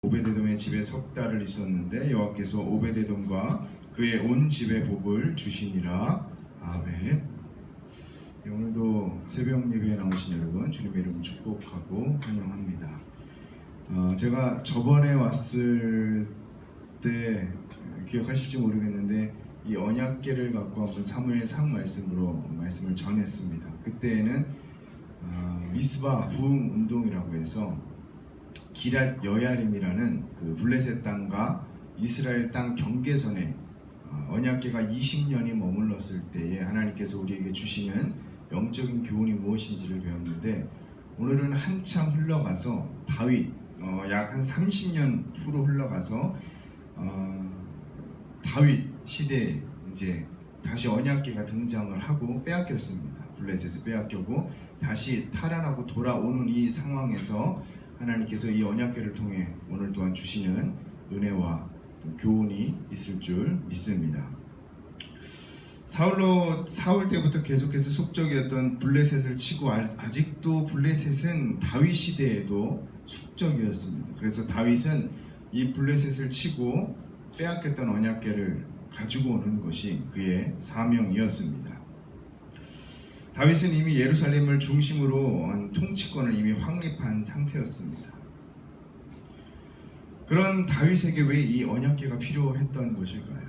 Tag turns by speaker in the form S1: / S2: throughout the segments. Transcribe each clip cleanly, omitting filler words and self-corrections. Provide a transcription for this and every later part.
S1: 오베데돔의 집에 석 달을 있었는데 여호와께서 오베데돔과 그의 온 집에 복을 주시니라. 아멘. 오늘도 새벽 예배에 나오신 여러분 주님의 이름 축복하고 환영합니다. 제가 저번에 왔을 때 기억하실지 모르겠는데 이 언약궤를 갖고 한번 사무엘상 말씀으로 말씀을 전했습니다. 그때에는 미스바 부흥 운동이라고 해서 기랏 여야림이라는 그 블레셋 땅과 이스라엘 땅 경계선에 언약궤가 20년이 머물렀을 때에 하나님께서 우리에게 주시는 영적인 교훈이 무엇인지를 배웠는데, 오늘은 한참 흘러가서 다윗 약 한 30년 후로 흘러가서 다윗 시대에 이제 다시 언약궤가 등장을 하고 빼앗겼습니다. 블레셋에 빼앗겼고 다시 탈환하고 돌아오는 이 상황에서 하나님께서 이 언약궤를 통해 오늘 또한 주시는 은혜와 교훈이 있을 줄 믿습니다. 사울 때부터 계속해서 숙적이었던 블레셋을 치고 아직도 블레셋은 다윗 시대에도 숙적이었습니다. 그래서 다윗은 이 블레셋을 치고 빼앗겼던 언약궤를 가지고 오는 것이 그의 사명이었습니다. 다윗은 이미 예루살렘을 중심으로 한 통치권을 이미 확립한 상태였습니다. 그런 다윗에게 왜 이 언약궤가 필요했던 것일까요?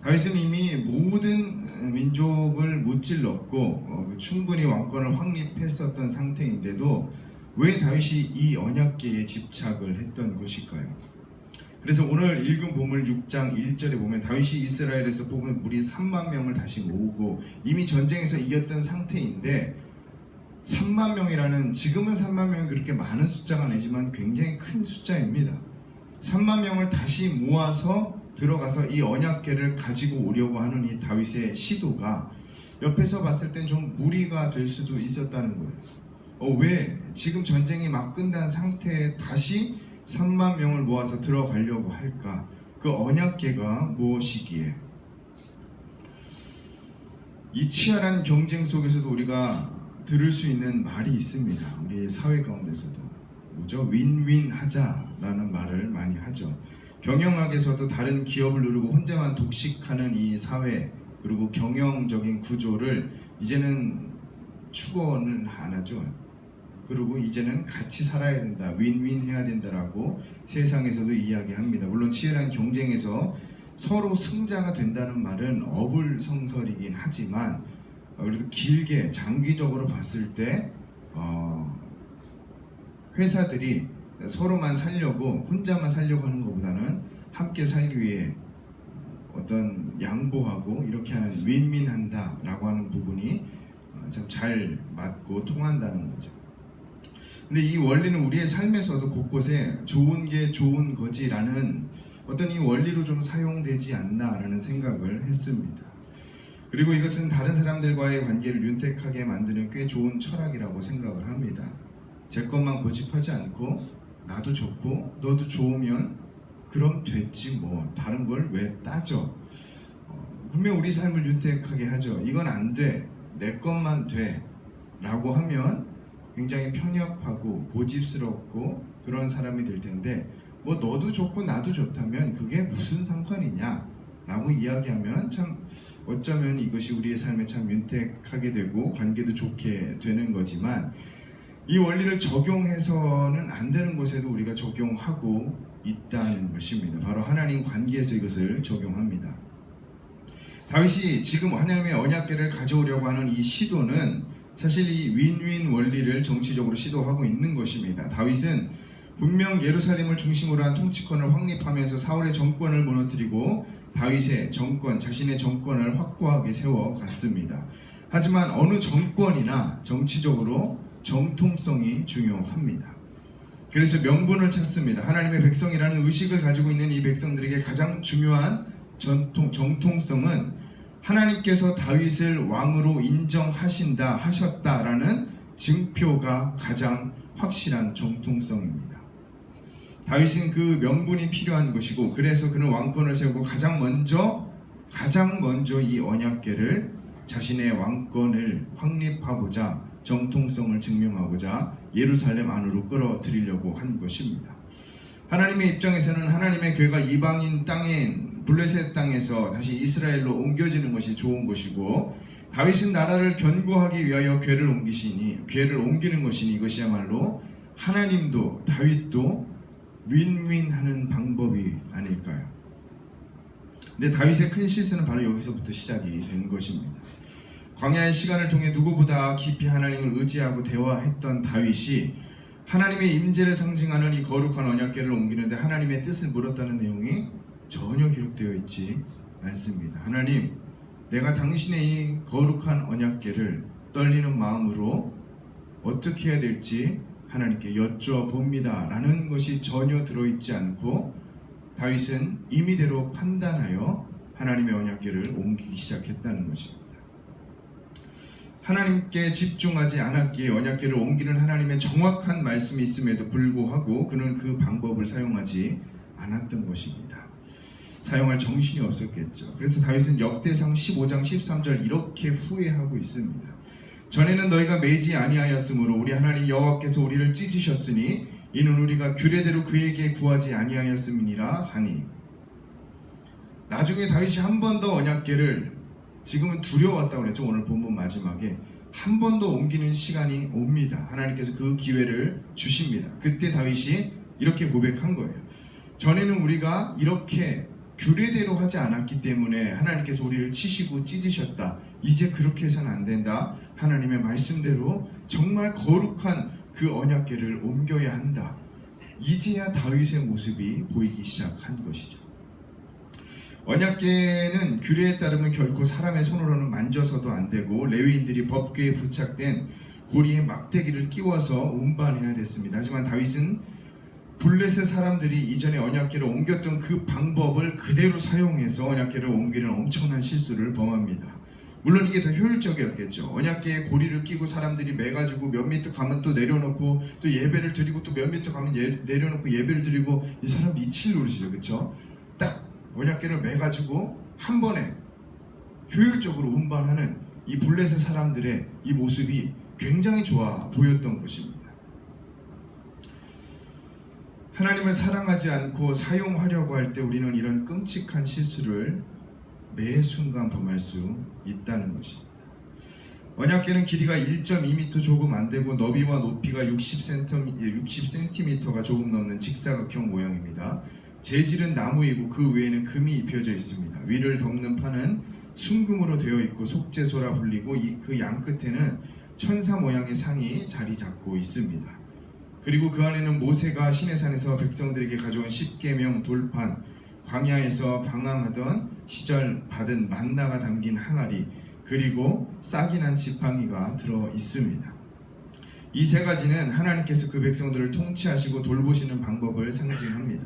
S1: 다윗은 이미 모든 민족을 무찔렀고 충분히 왕권을 확립했었던 상태인데도 왜 다윗이 이 언약궤에 집착을 했던 것일까요? 그래서 오늘 읽은 본문 6장 1절에 보면 다윗이 이스라엘에서 뽑은 무리 3만 명을 다시 모으고 이미 전쟁에서 이겼던 상태인데, 3만 명이라는, 지금은 3만 명이 그렇게 많은 숫자가 아니지만 굉장히 큰 숫자입니다. 3만 명을 다시 모아서 들어가서 이 언약궤를 가지고 오려고 하는 이 다윗의 시도가 옆에서 봤을 땐 좀 무리가 될 수도 있었다는 거예요. 왜 지금 전쟁이 막 끝난 상태에 다시 3만 명을 모아서 들어가려고 할까? 그 언약궤가 무엇이기에? 이 치열한 경쟁 속에서도 우리가 들을 수 있는 말이 있습니다. 우리 사회 가운데서도 뭐죠? 윈윈 하자라는 말을 많이 하죠. 경영학에서도 다른 기업을 누르고 혼자만 독식하는 이 사회, 그리고 경영적인 구조를 이제는 추구는 안 하죠. 그리고 이제는 같이 살아야 된다, 윈윈 해야 된다라고 세상에서도 이야기합니다. 물론 치열한 경쟁에서 서로 승자가 된다는 말은 어불성설이긴 하지만 그래도 길게 장기적으로 봤을 때 회사들이 서로만 살려고, 혼자만 살려고 하는 것보다는 함께 살기 위해 어떤 양보하고 이렇게 하는 윈윈한다 라고 하는 부분이 참 잘 맞고 통한다는 거죠. 근데 이 원리는 우리의 삶에서도 곳곳에 좋은 게 좋은 거지라는 어떤 이 원리로 좀 사용되지 않나라는 생각을 했습니다. 그리고 이것은 다른 사람들과의 관계를 윤택하게 만드는 꽤 좋은 철학이라고 생각을 합니다. 제 것만 고집하지 않고 나도 좋고 너도 좋으면 그럼 됐지 뭐, 다른 걸 왜 따져? 분명 우리 삶을 윤택하게 하죠. 이건 안 돼, 내 것만 돼 라고 하면 굉장히 편협하고 고집스럽고 그런 사람이 될 텐데, 뭐 너도 좋고 나도 좋다면 그게 무슨 상관이냐 라고 이야기하면 참 어쩌면 이것이 우리의 삶에 참 윤택하게 되고 관계도 좋게 되는 거지만, 이 원리를 적용해서는 안 되는 곳에도 우리가 적용하고 있다는 것입니다. 바로 하나님 관계에서 이것을 적용합니다. 다윗이 지금 하나님의 언약궤를 가져오려고 하는 이 시도는 사실 이 윈윈 원리를 정치적으로 시도하고 있는 것입니다. 다윗은 분명 예루살렘을 중심으로 한 통치권을 확립하면서 사울의 정권을 무너뜨리고 다윗의 정권, 자신의 정권을 확고하게 세워갔습니다. 하지만 어느 정권이나 정치적으로 정통성이 중요합니다. 그래서 명분을 찾습니다. 하나님의 백성이라는 의식을 가지고 있는 이 백성들에게 가장 중요한 정통성은 하나님께서 다윗을 왕으로 하셨다라는 증표가 가장 확실한 정통성입니다. 다윗은 그 명분이 필요한 것이고, 그래서 그는 왕권을 세우고 가장 먼저 이 언약궤를 자신의 왕권을 확립하고자, 정통성을 증명하고자 예루살렘 안으로 끌어들이려고 한 것입니다. 하나님의 입장에서는 하나님의 교회가 이방인 땅인 블레셋 땅에서 다시 이스라엘로 옮겨지는 것이 좋은 것이고, 다윗은 나라를 견고하기 위하여 교회를 옮기는 것이니 이것이야말로 하나님도 다윗도 윈윈하는 방법이 아닐까요? 근데 다윗의 큰 실수는 바로 여기서부터 시작이 된 것입니다. 광야의 시간을 통해 누구보다 깊이 하나님을 의지하고 대화했던 다윗이 하나님의 임재를 상징하는 이 거룩한 언약궤를 옮기는데 하나님의 뜻을 물었다는 내용이 전혀 기록되어 있지 않습니다. 하나님, 내가 당신의 이 거룩한 언약궤를 떨리는 마음으로 어떻게 해야 될지 하나님께 여쭤봅니다 라는 것이 전혀 들어있지 않고, 다윗은 임의대로 판단하여 하나님의 언약궤를 옮기기 시작했다는 것입니다. 하나님께 집중하지 않았기에 언약궤를 옮기는 하나님의 정확한 말씀이 있음에도 불구하고 그는 그 방법을 사용하지 않았던 것입니다. 사용할 정신이 없었겠죠. 그래서 다윗은 역대상 15장 13절 이렇게 후회하고 있습니다. 전에는 너희가 매지 아니하였으므로 우리 하나님 여호와께서 우리를 찢으셨으니 이는 우리가 규례대로 그에게 구하지 아니하였음이니라 하니. 나중에 다윗이 한 번 더 언약궤를, 지금은 두려웠다고 그랬죠. 오늘 본문 마지막에 한 번 더 옮기는 시간이 옵니다. 하나님께서 그 기회를 주십니다. 그때 다윗이 이렇게 고백한 거예요. 전에는 우리가 이렇게 규례대로 하지 않았기 때문에 하나님께서 우리를 치시고 찢으셨다. 이제 그렇게 해서는 안 된다. 하나님의 말씀대로 정말 거룩한 그 언약궤를 옮겨야 한다. 이제야 다윗의 모습이 보이기 시작한 것이죠. 언약궤는 규례에 따르면 결코 사람의 손으로는 만져서도 안 되고, 레위인들이 법궤에 부착된 고리에 막대기를 끼워서 운반해야 됐습니다. 하지만 다윗은 블레셋 사람들이 이전에 언약궤를 옮겼던 그 방법을 그대로 사용해서 언약궤를 옮기는 엄청난 실수를 범합니다. 물론 이게 더 효율적이었겠죠. 언약궤에 고리를 끼고 사람들이 매가지고 몇 미터 가면 또 내려놓고 또 예배를 드리고, 또 몇 미터 가면 내려놓고 예배를 드리고, 이 사람 미칠 노릇이죠. 그렇죠? 딱 언약궤를 매가지고 한 번에 효율적으로 운반하는 이 블레셋 사람들의 이 모습이 굉장히 좋아 보였던 것입니다. 하나님을 사랑하지 않고 사용하려고 할 때 우리는 이런 끔찍한 실수를 매 순간 범할 수 있다는 것입니다. 언약궤는 길이가 1.2m 조금 안 되고 너비와 높이가 60cm가 조금 넘는 직사각형 모양입니다. 재질은 나무이고 그 외에는 금이 입혀져 있습니다. 위를 덮는 판은 순금으로 되어 있고 속죄소라 불리고 그 양 끝에는 천사 모양의 상이 자리 잡고 있습니다. 그리고 그 안에는 모세가 시내산에서 백성들에게 가져온 십계명 돌판, 광야에서 방황하던 시절 받은 만나가 담긴 항아리, 그리고 싹이 난 지팡이가 들어 있습니다. 이 세 가지는 하나님께서 그 백성들을 통치하시고 돌보시는 방법을 상징합니다.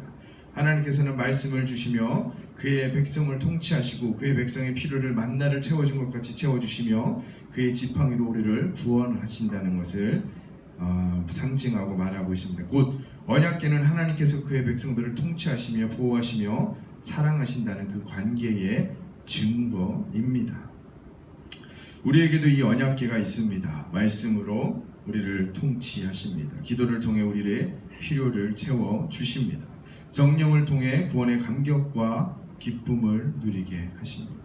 S1: 하나님께서는 말씀을 주시며 그의 백성을 통치하시고 그의 백성의 필요를 만나를 채워준 것 같이 채워주시며 그의 지팡이로 우리를 구원하신다는 것을 상징하고 말하고 있습니다. 곧 언약궤는 하나님께서 그의 백성들을 통치하시며 보호하시며 사랑하신다는 그 관계의 증거입니다. 우리에게도 이 언약궤가 있습니다. 말씀으로 우리를 통치하십니다. 기도를 통해 우리의 필요를 채워주십니다. 성령을 통해 구원의 감격과 기쁨을 누리게 하십니다.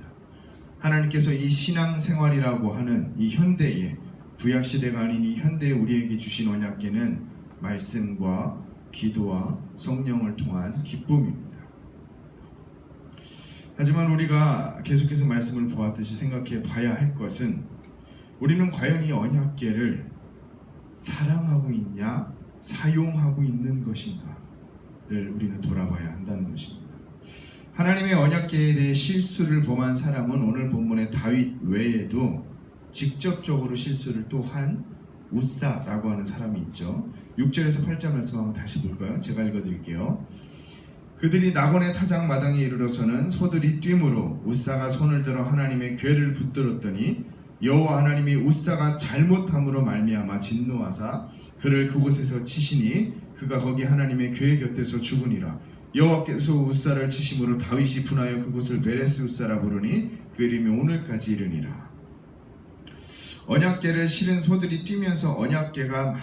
S1: 하나님께서 이 신앙생활이라고 하는 이 현대에, 구약시대가 아닌 이 현대에 우리에게 주신 언약궤는 말씀과 기도와 성령을 통한 기쁨입니다. 하지만 우리가 계속해서 말씀을 보았듯이 생각해 봐야 할 것은, 우리는 과연 이 언약궤를 사랑하고 있냐, 사용하고 있는 것인가를 우리는 돌아봐야 한다는 것입니다. 하나님의 언약궤에 대해 실수를 범한 사람은 오늘 본문의 다윗 외에도 직접적으로 실수를 또 한 우사라고 하는 사람이 있죠. 6절에서 8절 말씀 한번 다시 볼까요? 제가 읽어드릴게요. 그들이 나곤의 타작 마당에 이르러서는 소들이 뛰므로 우사가 손을 들어 하나님의 궤를 붙들었더니 여호와 하나님이 우사가 잘못함으로 말미암아 진노하사 그를 그곳에서 치시니 그가 거기 하나님의 궤 곁에서 죽으니라. 여호와께서 우사를 치심으로 다윗이 분하여 그곳을 베레스 우사라 부르니 그 이름이 오늘까지 이르니라. 언약궤를 실은 소들이 뛰면서 언약궤가 막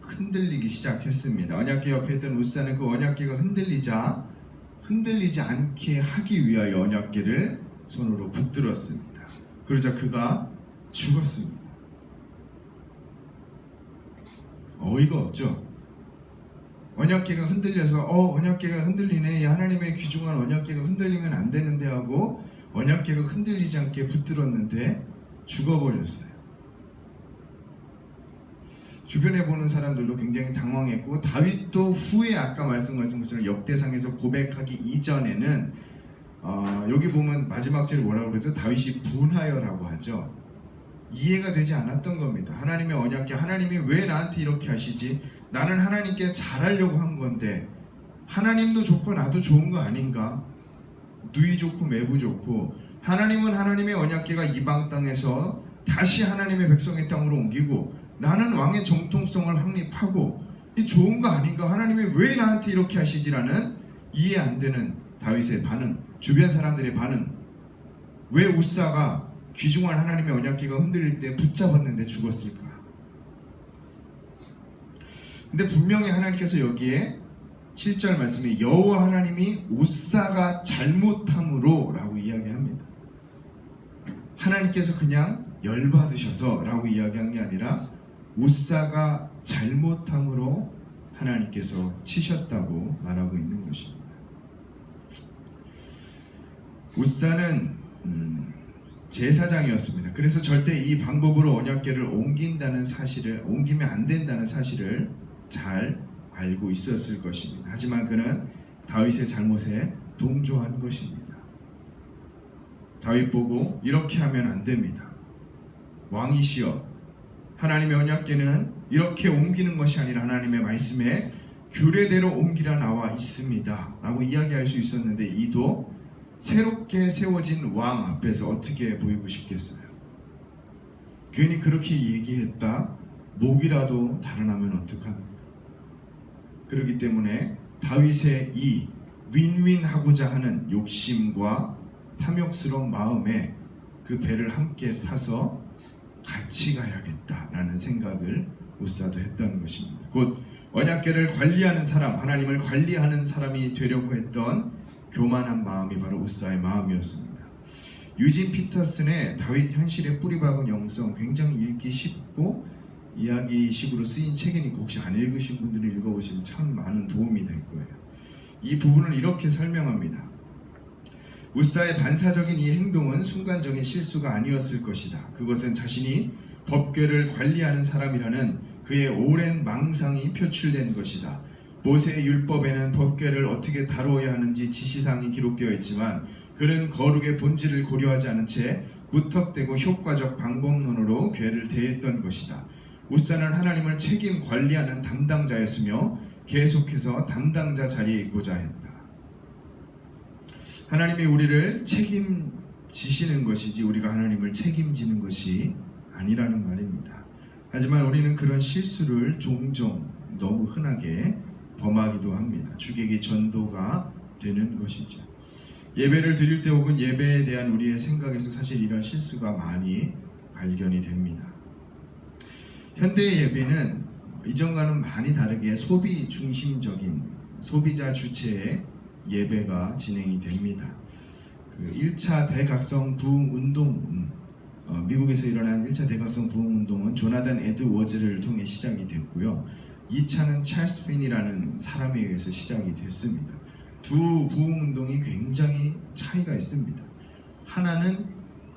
S1: 흔들리기 시작했습니다. 언약궤 옆에 있던 우사는 그 언약궤가 흔들리지 않게 하기 위하여 언약궤를 손으로 붙들었습니다. 그러자 그가 죽었습니다. 어이가 없죠. 언약궤가 흔들려서 언약궤가 흔들리네, 하나님의 귀중한 언약궤가 흔들리면 안 되는데 하고 언약궤가 흔들리지 않게 붙들었는데 죽어버렸어요. 주변에 보는 사람들도 굉장히 당황했고, 다윗도 후에 아까 말씀하신 것처럼 역대상에서 고백하기 이전에는 여기 보면 마지막 절에 뭐라고 그러죠? 다윗이 분하여라고 하죠. 이해가 되지 않았던 겁니다. 하나님의 언약궤, 하나님이 왜 나한테 이렇게 하시지? 나는 하나님께 잘하려고 한 건데 하나님도 좋고 나도 좋은 거 아닌가? 누이 좋고 매부 좋고, 하나님은 하나님의 언약궤가 이방 땅에서 다시 하나님의 백성의 땅으로 옮기고 나는 왕의 정통성을 확립하고 이 좋은 거 아닌가? 하나님이 왜 나한테 이렇게 하시지라는 이해 안 되는 다윗의 반응, 주변 사람들의 반응. 왜 우사가 귀중한 하나님의 언약궤가 흔들릴 때 붙잡았는데 죽었을까? 근데 분명히 하나님께서 여기에 7절 말씀에 여호와 하나님이 우사가 잘못함으로 라고 이야기합니다. 하나님께서 그냥 열받으셔서 라고 이야기한 게 아니라 우사가 잘못함으로 하나님께서 치셨다고 말하고 있는 것입니다. 우사는 제사장이었습니다. 그래서 절대 이 방법으로 언약궤를 옮기면 안 된다는 사실을 잘 알고 있었을 것입니다. 하지만 그는 다윗의 잘못에 동조한 것입니다. 다윗 보고 이렇게 하면 안 됩니다. 왕이시여, 하나님의 언약궤는 이렇게 옮기는 것이 아니라 하나님의 말씀에 규례대로 옮기라 나와 있습니다 라고 이야기할 수 있었는데, 이도 새롭게 세워진 왕 앞에서 어떻게 보이고 싶겠어요? 괜히 그렇게 얘기했다 목이라도 달아나면 어떡합니까? 그렇기 때문에 다윗의 이 윈윈하고자 하는 욕심과 탐욕스러운 마음에 그 배를 함께 타서 같이 가야겠다라는 생각을 우사도 했던 것입니다. 곧 언약궤를 관리하는 사람, 하나님을 관리하는 사람이 되려고 했던 교만한 마음이 바로 우사의 마음이었습니다. 유진 피터슨의 다윗 현실의 뿌리박은 영성, 굉장히 읽기 쉽고 이야기식으로 쓰인 책이니까 혹시 안 읽으신 분들은 읽어보시면 참 많은 도움이 될 거예요. 이 부분을 이렇게 설명합니다. 우사의 반사적인 이 행동은 순간적인 실수가 아니었을 것이다. 그것은 자신이 법궤를 관리하는 사람이라는 그의 오랜 망상이 표출된 것이다. 모세의 율법에는 법궤를 어떻게 다루어야 하는지 지시사항이 기록되어 있지만 그는 거룩의 본질을 고려하지 않은 채 무턱대고 효과적 방법론으로 궤를 대했던 것이다. 우사는 하나님을 책임 관리하는 담당자였으며 계속해서 담당자 자리에 있고자 했다. 하나님이 우리를 책임지시는 것이지 우리가 하나님을 책임지는 것이 아니라는 말입니다. 하지만 우리는 그런 실수를 종종 너무 흔하게 범하기도 합니다. 주객이 전도가 되는 것이죠. 예배를 드릴 때 혹은 예배에 대한 우리의 생각에서 사실 이런 실수가 많이 발견이 됩니다. 현대의 예배는 이전과는 많이 다르게 소비 중심적인 소비자 주체의 예배가 진행이 됩니다. 그 1차 대각성 부흥 운동, 미국에서 일어난 1차 대각성 부흥 운동은 조나단 에드워즈를 통해 시작이 됐고요. 2차는 찰스 핀이라는 사람에 의해서 시작이 됐습니다. 두 부흥 운동이 굉장히 차이가 있습니다. 하나는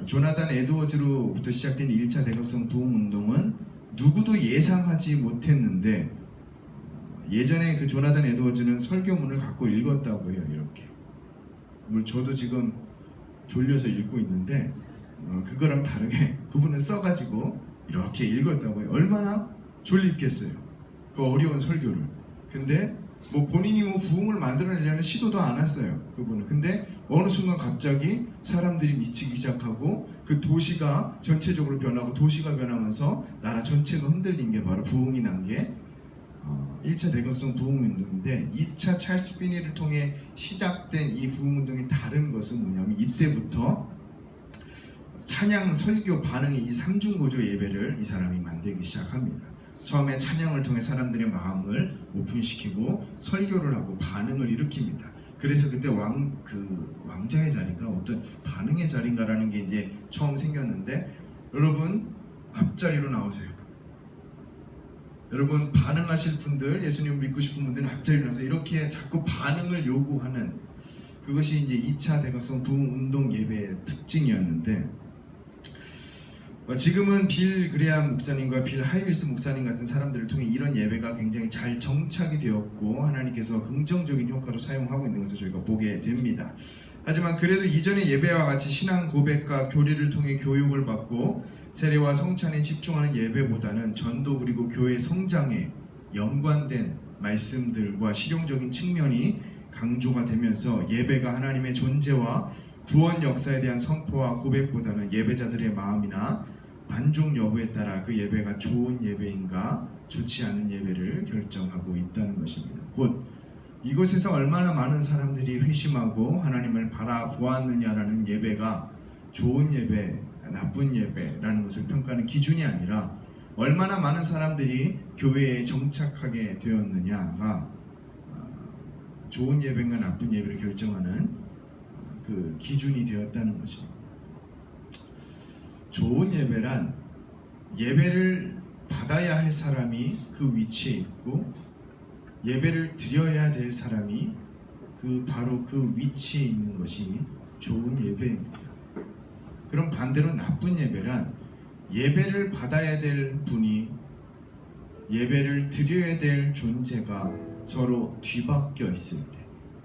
S1: 조나단 에드워즈로부터 시작된 1차 대각성 부흥 운동은 누구도 예상하지 못했는데, 예전에 그 조나단 에드워즈는 설교문을 갖고 읽었다고 해요. 이렇게. 저도 지금 졸려서 읽고 있는데 그거랑 다르게 그분은 써가지고 이렇게 읽었다고 해요. 얼마나 졸립겠어요. 그 어려운 설교를. 근데 본인이 부흥을 만들어내려는 시도도 안 했어요. 그분은. 근데 어느 순간 갑자기 사람들이 미치기 시작하고 그 도시가 전체적으로 변하고, 도시가 변하면서 나라 전체가 흔들린 게 바로 부흥이 난 게 1차 대각성 부흥운동인데, 2차 찰스 피니를 통해 시작된 이 부흥운동이 다른 것은 뭐냐면, 이때부터 찬양, 설교, 반응의 이 삼중고조 예배를 이 사람이 만들기 시작합니다. 처음에 찬양을 통해 사람들의 마음을 오픈시키고 설교를 하고 반응을 일으킵니다. 그래서 그때 왕자의 자리가 어떤 반응의 자리인가라는 게 이제 처음 생겼는데, 여러분 앞자리로 나오세요. 여러분 반응하실 분들, 예수님을 믿고 싶은 분들은 앞자리로 나와서 이렇게 자꾸 반응을 요구하는, 그것이 이제 2차 대각성 부흥운동 예배의 특징이었는데, 지금은 빌 그레암 목사님과 빌 하이윌스 목사님 같은 사람들을 통해 이런 예배가 굉장히 잘 정착이 되었고 하나님께서 긍정적인 효과로 사용하고 있는 것을 저희가 보게 됩니다. 하지만 그래도 이전의 예배와 같이 신앙 고백과 교리를 통해 교육을 받고 세례와 성찬에 집중하는 예배보다는 전도 그리고 교회 성장에 연관된 말씀들과 실용적인 측면이 강조가 되면서 예배가 하나님의 존재와 구원 역사에 대한 선포와 고백보다는 예배자들의 마음이나 만족 여부에 따라 그 예배가 좋은 예배인가 좋지 않은 예배를 결정하고 있다는 것입니다. 곧 이곳에서 얼마나 많은 사람들이 회심하고 하나님을 바라보았느냐라는 예배가 좋은 예배, 나쁜 예배라는 것을 평가하는 기준이 아니라 얼마나 많은 사람들이 교회에 정착하게 되었느냐가 좋은 예배인가 나쁜 예배를 결정하는 그 기준이 되었다는 것입니다. 좋은 예배란 예배를 받아야 할 사람이 그 위치에 있고 예배를 드려야 될 사람이 바로 그 위치에 있는 것이 좋은 예배입니다. 그럼 반대로 나쁜 예배란 예배를 받아야 될 분이 예배를 드려야 될 존재가 서로 뒤바뀌어 있을 때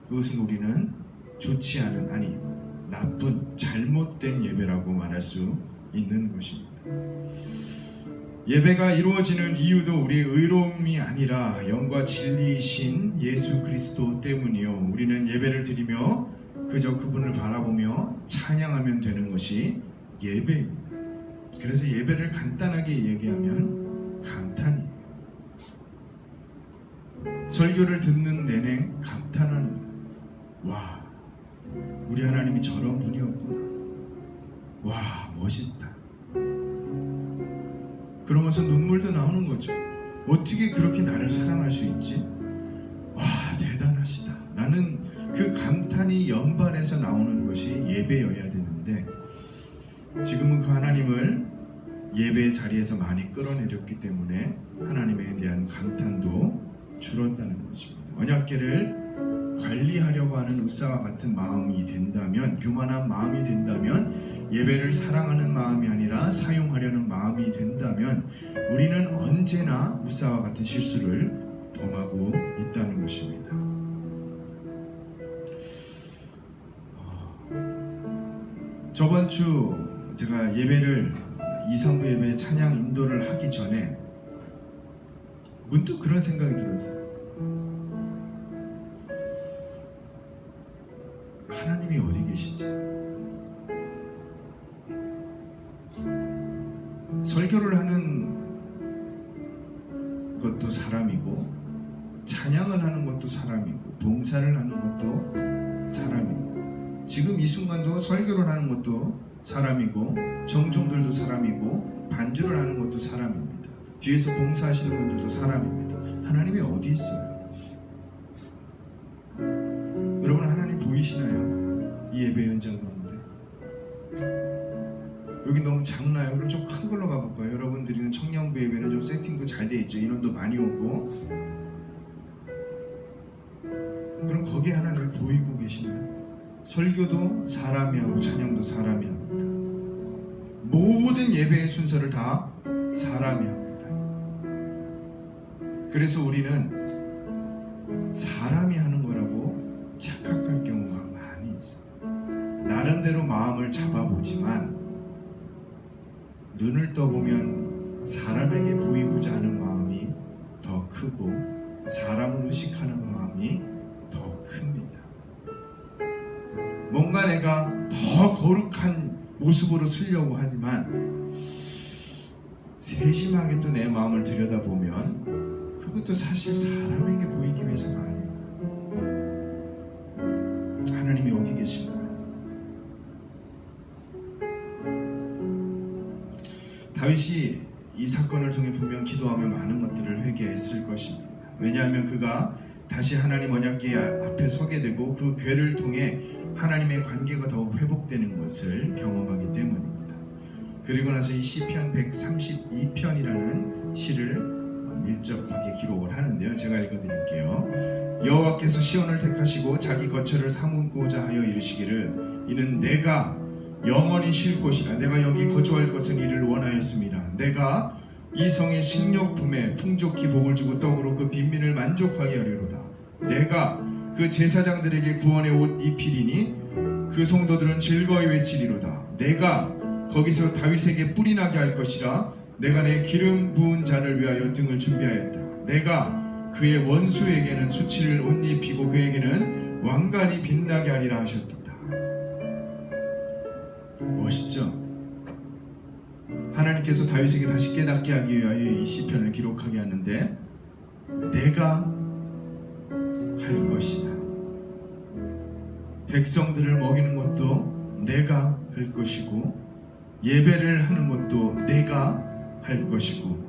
S1: 그것은 우리는 좋지 않은, 아니 나쁜, 잘못된 예배라고 말할 수 있는 것입니다. 예배가 이루어지는 이유도 우리의 의로움이 아니라 영과 진리이신 예수 그리스도 때문이요, 우리는 예배를 드리며 그저 그분을 바라보며 찬양하면 되는 것이 예배입니다. 그래서 예배를 간단하게 얘기하면 감탄입니다. 설교를 듣는 내내 감탄하는, 와, 우리 하나님이 저런 분이었구나, 와 멋있다, 그러면서 눈물도 나오는 거죠. 어떻게 그렇게 나를 사랑할 수 있지? 와 대단하시다 라는 그 감탄이 연발해서 나오는 것이 예배여야 되는데, 지금은 그 하나님을 예배의 자리에서 많이 끌어내렸기 때문에 하나님에 대한 감탄도 줄었다는 것입니다. 언약궤를 관리하려고 하는 웃사와 같은 마음이 된다면, 교만한 마음이 된다면, 예배를 사랑하는 마음이 아니라 사용하려는 마음이 된다면 우리는 언제나 웃사와 같은 실수를 범하고 있다는 것입니다. 저번 주 제가 예배를 2, 3부 예배 찬양 인도를 하기 전에 문득 그런 생각이 들었어요. 하나님이 어디 계시지? 설교를 하는 것도 사람이고, 찬양을 하는 것도 사람이고, 봉사를 하는 것도 사람이고, 지금 이 순간도 설교를 하는 것도 사람이고, 정종들도 사람이고, 반주를 하는 것도 사람입니다. 뒤에서 봉사하시는 분들도 사람입니다. 하나님이 어디 있어요? 여러분 하나님 보이시나요? 이 예배 현장 가운데 여기 너무 작나요? 그럼 좀 큰 걸로 가볼까요? 여러분 드리는 청년부 예배는 좀 세팅도 잘 돼 있죠. 인원도 많이 오고. 그럼 거기에 하나님을 보이고 계시나요? 설교도 사람이 하고 찬양도 사람이 합니다. 모든 예배의 순서를 다 사람이 합니다. 그래서 우리는 사람이 하는 거라고 착각할 경우가 많이 있어요. 나름대로 마음을 잡아보지만 눈을 떠보면 사람에게 보이고자 하는 마음이 더 크고 사람을 의식하는 마음이 더 큽니다. 뭔가 내가 더 거룩한 모습으로 쓰려고 하지만 세심하게 또 내 마음을 들여다보면 그것도 사실 사람에게 보이기 위해서가 아닙니다. 하나님이 어디 계신가요? 다윗이 이 사건을 통해 분명 기도하며 많은 것들을 회개했을 것입니다. 왜냐하면 그가 다시 하나님 언약궤 앞에 서게 되고 그 궤를 통해 하나님의 관계가 더욱 회복되는 것을 경험하기 때문입니다. 그리고 나서 이 시편 132편이라는 시를 밀접하게 기록을 하는데요. 제가 읽어드릴게요. 여호와께서 시온을 택하시고 자기 거처를 삼고자 하여 이르시기를 이는 내가 영원히 쉴 곳이라 내가 여기 거주할 것은 이를 원하였습니다. 내가 이 성의 식료품에 풍족히 복을 주고 떡으로 그 빈민을 만족하게 하리로다. 내가 그 제사장들에게 구원의 옷 입히리니 그 성도들은 즐거이 외치리로다. 내가 거기서 다윗에게 뿔이 나게 할 것이라. 내가 내 기름 부은 자를 위하여 등을 준비하였다. 내가 그의 원수에게는 수치를 옷 입히고 그에게는 왕관이 빛나게 하리라 하셨도다. 멋있죠? 하나님께서 다윗에게 다시 깨닫게 하기 위하여 이 시편을 기록하게 하는데 내가 할 것이다. 백성들을 먹이는 것도 내가 할 것이고 예배를 하는 것도 내가 할 것이고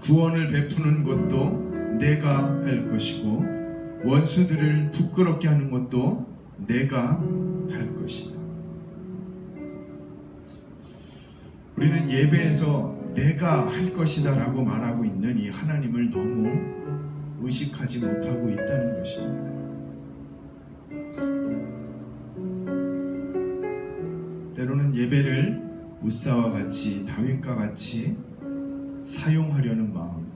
S1: 구원을 베푸는 것도 내가 할 것이고 원수들을 부끄럽게 하는 것도 내가 할 것이다. 우리는 예배에서 내가 할 것이다 라고 말하고 있는 이 하나님을 너무 의식하지 못하고 있다는 것입니다. 때로는 예배를 우사와 같이 다윗과 같이 사용하려는 마음,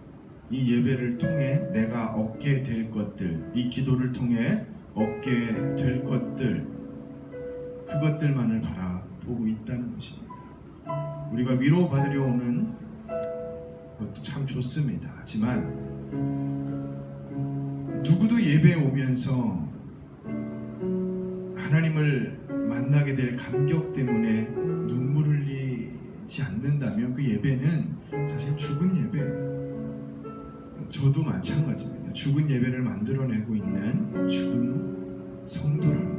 S1: 이 예배를 통해 내가 얻게 될 것들, 이 기도를 통해 얻게 될 것들, 그것들만을 바라보고 있다는 것입니다. 우리가 위로받으려 오는 것도 참 좋습니다. 하지만 누구도 예배에 오면서 하나님을 만나게 될 감격 때문에 눈물을 흘리지 않는다면 그 예배는 사실 죽은 예배예요. 저도 마찬가지입니다. 죽은 예배를 만들어내고 있는 죽은 성도라는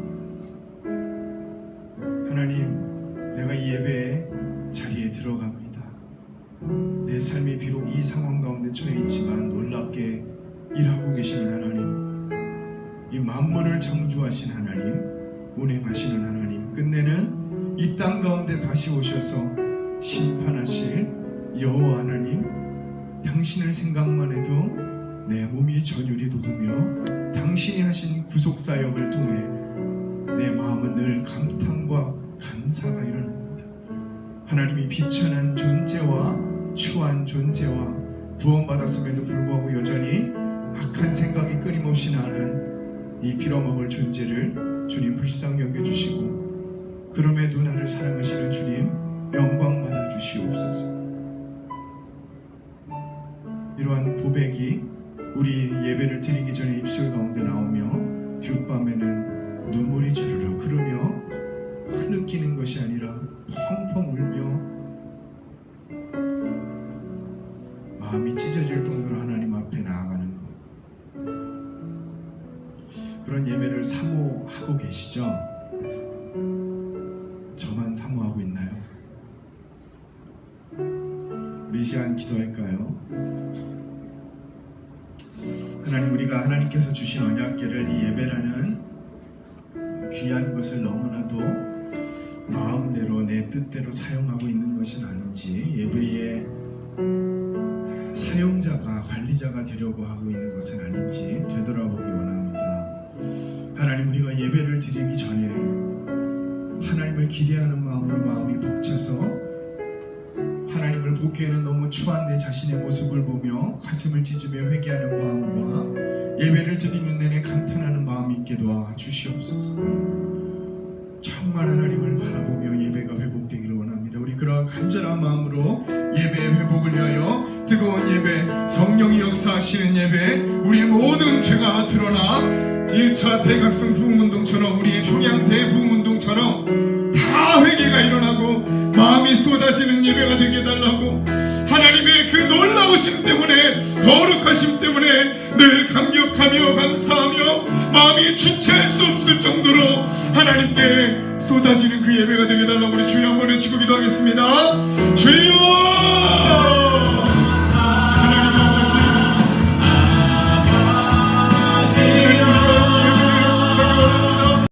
S1: 하나님, 내가 이 예배에 자리에 들어갑니다. 내 삶이 비록 이 상황 가운데 처해 있지만 놀랍게 일하고 계시는 하나님, 이 만물을 창조하신 하나님, 운행하시는 하나님, 끝내는 이 땅 가운데 다시 오셔서 심판하실 여호와 하나님, 당신을 생각만 해도 내 몸이 전율이 돋으며 당신이 하신 구속사역을 통해 내 마음은 늘 감탄과 감사가 일어납니다. 하나님이 비천한 존재와 추한 존재와 구원받았음에도 불구하고 여전히 악한 생각이 끊임없이 나는 이 빌어먹을 존재를 주님 불쌍히 여겨주시고 그럼에도 나를 사랑하시는 주님 영광 받아주시옵소서. 이러한 고백이 우리 예배를 드리기 전에 입술 가운데 나오며 뒷밤에는 눈물이 주르륵 흐르며 흐느끼는 것이 아니라 펑펑 울며 마음이 찢어질 정도로 하나님 앞에 나아가는 것, 그런 예배를 사모하고 계시죠? 저만 사모하고 있나요? 우리 시간 기도할까요? 하나님, 우리가 하나님께서 주신 언약궤를 이 예배라는 귀한 것을 너무나도 마음대로 내 뜻대로 사용하고 있는 것은 아닌지, 예배의 사용자가 관리자가 되려고 하고 있는 것은 아닌지 되돌아보기 원합니다. 하나님, 우리가 예배를 드리기 전에 하나님을 기대하는 마음으로 마음이 벅차서 하나님을 보기에는 너무 추한 내 자신의 모습을 보며 가슴을 찢으며 회개하는 마음과 예배를 드리는 내내 감탄하는 마음이 있게 도와주시옵소서. 정말 하나님을 바라보며 예배가 회복되기를 원합니다. 우리 그러한 간절한 마음으로 예배의 회복을 위하여 뜨거운 예배, 성령이 역사하시는 예배, 우리의 모든 죄가 드러나 1차 대각성 부흥운동처럼, 우리의 평양 대부흥운동처럼 다 회개가 일어나고 마음이 쏟아지는 예배가 되게 해달라고, 하나님의 그 놀라우심 때문에, 거룩하심 때문에 늘 감격하며 감사하며 마음이 주체할 수 없을 정도로 하나님께 쏟아지는 그 예배가 되게 해달라고 우리 주여 한번 외치고 기도하겠습니다. 주여!